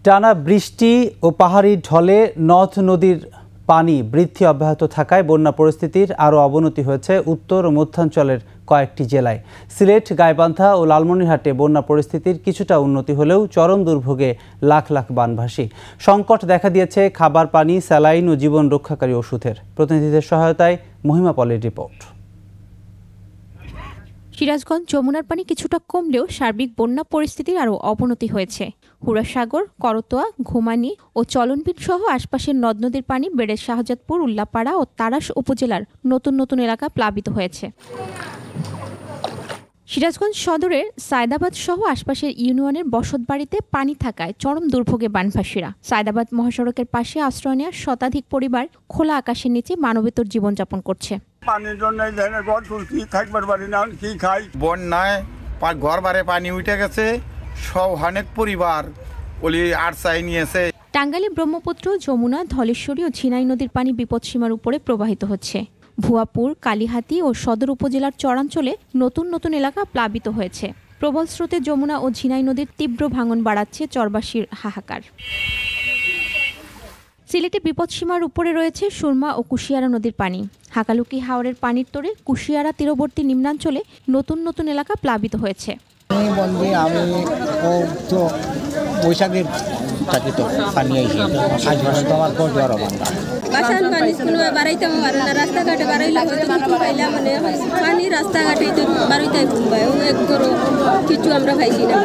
টানা বৃষ্টি ও পাহাড়ি ঢলে নদ নদীর পানি বৃদ্ধি অব্যাহত থাকায় বন্যা পরিস্থিতির আরও অবনতি হয়েছে উত্তর ও মধ্যাঞ্চলের কয়েকটি জেলায়। সিলেট, গাইবান্ধা ও লালমনিরহাটে বন্যা পরিস্থিতির কিছুটা উন্নতি হলেও চরম দুর্ভোগে লাখ লাখ বানভাসী। সংকট দেখা দিয়েছে খাবার পানি, স্যালাইন ও জীবন রক্ষাকারী ওষুধের। প্রতিনিধিদের সহায়তায় মহিমা পলের রিপোর্ট। সিরাজগঞ্জ যমুনার পানি কিছুটা কমলেও সার্বিক বন্যা পরিস্থিতির আরও অবনতি হয়েছে। হুড়াসাগর, করতোয়া, ঘুমানি ও চলনবিল সহ আশপাশের নদ নদীর পানি বেড়ে শাহজাদপুর, উল্লাপাড়া ও তাড়াশ উপজেলার নতুন নতুন এলাকা প্লাবিত হয়েছে। সিরাজগঞ্জ সদরের সায়দাবাদ সহ আশপাশের ইউনিয়নের বসতবাড়িতে পানি থাকায় চরম দুর্ভোগে বানভাসীরা। সায়দাবাদ মহাসড়কের পাশে আশ্রয় নেওয়া শতাধিক পরিবার খোলা আকাশের নিচে মানবেতর জীবনযাপন করছে। পানির জন্য থাকবার পারি না, কি খাই। বন্যায় ঘর বারে পানি উঠে গেছে, সব অনেক পরিবার আশ্রয় নিয়েছে। টাঙ্গাইলে ব্রহ্মপুত্র, যমুনা, ধলেশ্বরী ও ঝিনাই নদীর পানি বিপদসীমার উপরে প্রবাহিত হচ্ছে। ভুয়াপুর, কালীহাতি ও সদর উপজেলার চরাঞ্চলে নতুন নতুন এলাকা প্লাবিত হয়েছে। প্রবল স্রোতে যমুনা ও ঝিনাই নদীর তীব্র ভাঙন বাড়াচ্ছে চরবাসীর হাহাকার। সিলেটে বিপদসীমার উপরে রয়েছে সুরমা ও কুশিয়ারা নদীর পানি। হাকালুকি হাওরের পানির তোড়ে কুশিয়ারা তীরবর্তী নিম্নাঞ্চলে নতুন নতুন এলাকা প্লাবিত হয়েছে। বৈশাখের থাকি তো পানি আইছে, আজ মানে তো আমার কোট বড় বান্দা বাসান পানি স্কুল বাড়াইতে পারে না, রাস্তাঘাটে বাড়াইলে কিছু পাইলা মানে পানি রাস্তাঘাটে তো বাড়াইতে ঘুমায় এক করো কিছু আমরা খাইছি না।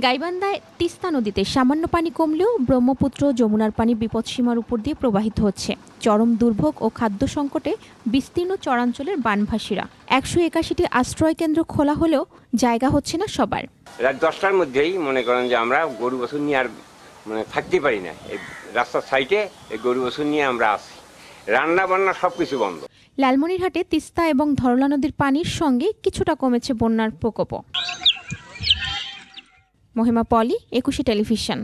গাইবান্ধায় তিস্তা নদীতে সামান্য পানি কমলেও ব্রহ্মপুত্র, যমুনার পানি বিপদসীমার উপর দিয়ে প্রবাহিত হচ্ছে। চরম দুর্ভোগ ও খাদ্য সংকটে বিস্তীর্ণ চরাঞ্চলের বানভাসীরা। 181টি আশ্রয় কেন্দ্র খোলা হলেও জায়গা হচ্ছে না সবার। রাত 10টার মধ্যেই মনে করেন যে আমরা গরু বছর নিয়ে আর থাকতে পারি না। এই রাস্তার সাইডে এই গরু বছর নিয়ে আমরা আসি, রান্না বান্না সবকিছু বন্ধ। লালমনিরহাটে তিস্তা এবং ধরলা নদীর পানির সঙ্গে কিছুটা কমেছে বন্যার প্রকোপ। মহিমা পলি, 21 টেলিভিশন।